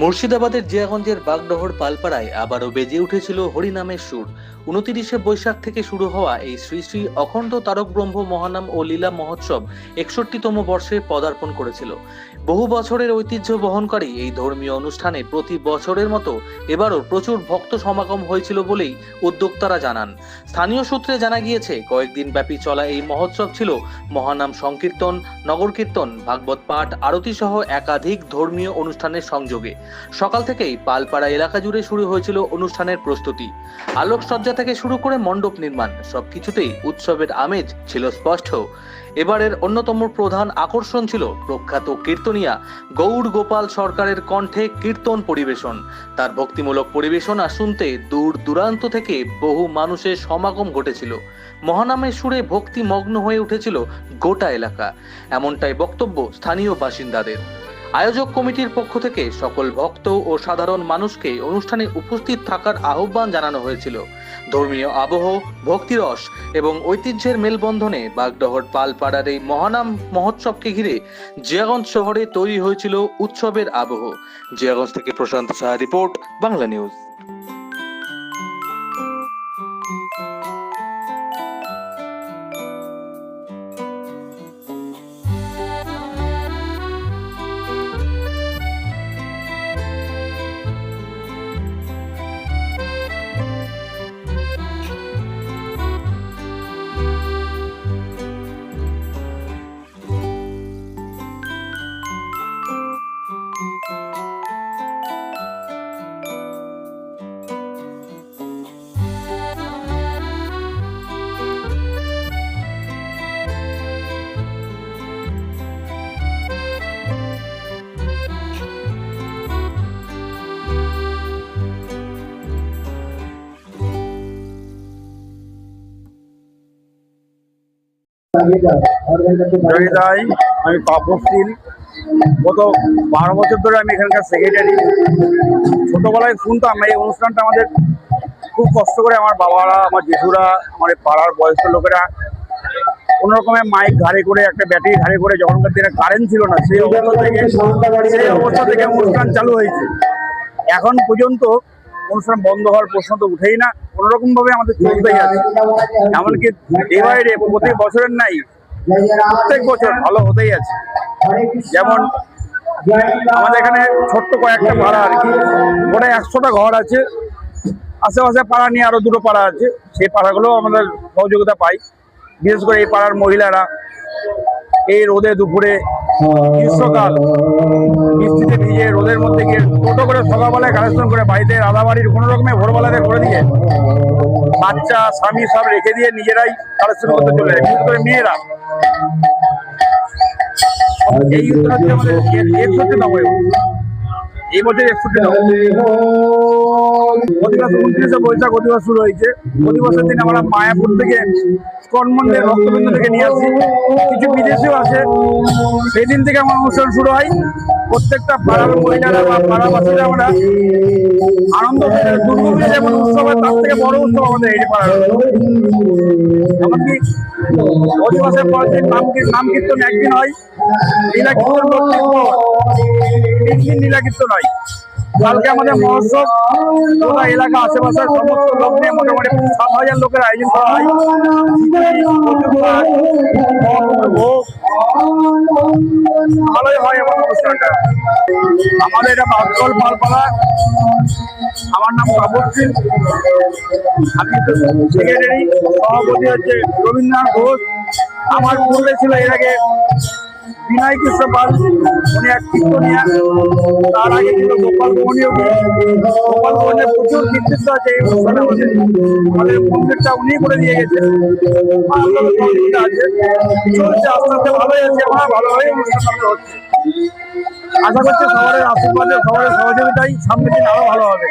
মুর্শিদাবাদের জিয়াগঞ্জের বাগডহর পালপাড়ায় আবারও বেজে উঠেছিল হরিনামের সুর। 29শে বৈশাখ থেকে শুরু হওয়া এই শ্রী শ্রী অখণ্ড তারক ব্রহ্ম মহানাম ও লীলা মহোৎসব 61তম বর্ষে পদার্পণ করেছিল। বহু বছরের ঐতিহ্য বহনকারী এই ধর্মীয় অনুষ্ঠানে প্রতি বছরের মতো এবারও প্রচুর ভক্ত সমাগম হয়েছিল বলেই উদ্যোক্তারা জানান। স্থানীয় সূত্রে জানা গিয়েছে, কয়েকদিন ব্যাপী চলা এই মহোৎসব ছিল মহানাম সংকীর্তন, নগর কীর্তন, ভাগবত পাঠ, আরতি সহ একাধিক ধর্মীয় অনুষ্ঠানের সংযোগে সকাল থেকেই পালপাড়া এলাকা জুড়ে শুরু হয়েছিল অনুষ্ঠানের প্রস্তুতি। আলোকসজ্জা থেকে শুরু করে মণ্ডপ নির্মাণ, সবকিছুতেই উৎসবের আমেজ ছিল স্পষ্ট। এবারের অন্যতম প্রধান আকর্ষণ ছিল প্রখ্যাত কীর্তনিয়া গৌড় গোপাল সরকারের কণ্ঠে কীর্তন পরিবেশন। তার ভক্তিমূলক পরিবেশনা শুনতে দূর দূরান্ত থেকে বহু মানুষের সমাগম ঘটেছিল। মহানামের সুরে ভক্তি মগ্ন হয়ে উঠেছিল গোটা এলাকা, এমনটাই বক্তব্য স্থানীয় বাসিন্দাদের। আয়োজক কমিটির পক্ষ থেকে সকল ভক্ত ও সাধারণ মানুষকে অনুষ্ঠানে উপস্থিত থাকার আহ্বান জানানো হয়েছিল। ধর্মীয় আবহ, ভক্তিরস এবং ঐতিহ্যের মেলবন্ধনে বাগডহর পালপাড়ার এই মহানাম মহোৎসবকে ঘিরে জিয়াগঞ্জ শহরে তৈরি হয়েছিল উৎসবের আবহ। জিয়াগঞ্জ থেকে প্রশান্ত সাহা রিপোর্ট, বাংলা নিউজ। আমি পাপশীল। গত 12 বছর ধরে আমি এখানকার সেক্রেটারি। ছোটবেলায় শুনতাম এই অনুষ্ঠানটা আমাদের খুব কষ্ট করে আমার বাবারা, আমার জেঠুরা, আমার পাড়ার বয়স্ক লোকেরা কোনো রকমের মাইক ঘাড়ে করে, একটা ব্যাটারি ঘাড়ে করে, যখনকার দিনে কারেন্ট ছিল না, সেই অবস্থা থেকে অনুষ্ঠান চালু হয়েছে। এখন পর্যন্ত অনুষ্ঠান বন্ধ হওয়ার প্রশ্ন তো উঠেই না, কোনোরকম ভাবে আমাদের চলতেই আছে। এমনকি এবারে প্রতি বছরের নাই প্রত্যেক বছর ভালো হতেই আছে। যেমন আমাদের এখানে ছোট্ট কয়েকটা পাড়া আর কি, ওটা 100টা ঘর আছে। আশেপাশে পাড়া নিয়ে আরো দুটো পাড়া আছে, সেই পাড়াগুলো আমাদের সহযোগিতা পাই। বিশেষ করে এই পাড়ার মহিলারা এই রোদে দুপুরে, গ্রীষ্মকাল, বৃষ্টিতে ভিজে রোদের মধ্যে গিয়ে টোটো করে সকালবেলায় কালেকশন করে বাড়িতে রাধাবাড়ির কোনো রকমের ভোরবেলাতে করে দিয়ে বাচ্চা স্বামী সব রেখে দিয়ে নিজেরাই কালেকশন করতে চলে যায়। বিশেষ করে মেয়েরা এই হচ্ছে আমাদের 61তম, এই বছর 61তম অধিবাস। 29শে বৈশাখ অধিবাস শুরু হয়েছে। অধিবাসের দিন আমরা মায়াপুর থেকে স্কন্মন্ডের রক্তবিন্দু থেকে নিয়ে আসি, কিছু বিদেশিও আছে। সেই দিন থেকে আমার অনুষ্ঠান শুরু হয়। প্রত্যেকটা পাড়ার মহিলারা বা পাড়াবাসীরা আমরা আনন্দ, দুর্গাপূজা যেমন উৎসব হয় তার থেকে বড় উৎসব আমাদের এই পাড়ার। এমনকি অধিবাসের পর যে নাম কীর্তন একদিন হয়, লীলা কীর্তন প্রত্যেক পর 3 দিন লীলা কীর্তন হয়। কালকে আমাদের মহোৎসব, গোটা এলাকা আশেপাশের সমস্ত লোক নিয়ে মোটামুটি 7,000 লোকের আয়োজন করা হয়। ভালোই হয় এবং অনুষ্ঠানটা। আমাদের এটা বাগডহর পালপাড়া। আমার নাম পাপশীল, আমি সেক্রেটারি। সভাপতি হচ্ছে রবীন্দ্রনাথ ঘোষ। আমার পূর্বে ছিল এর আগে বিনয় কৃষ্ণ পাল, উনি এক কীর্তনিয়া। তার আগে ছিল গোপাল মোহনীয়। গোপাল মোহনের প্রচুর কীর্তিত্ব আছে এই অনুষ্ঠানে। আমাদের মন্দিরটা উনি করে দিয়ে গেছে, আছে চলছে, আস্তে আস্তে ভালোই আছে। আমরা ভালোভাবে অনুষ্ঠানটা হচ্ছে। আশা করছি সবার আশীর্বাদে, সবার সহযোগিতায় সামনের দিন আরো ভালো হবে।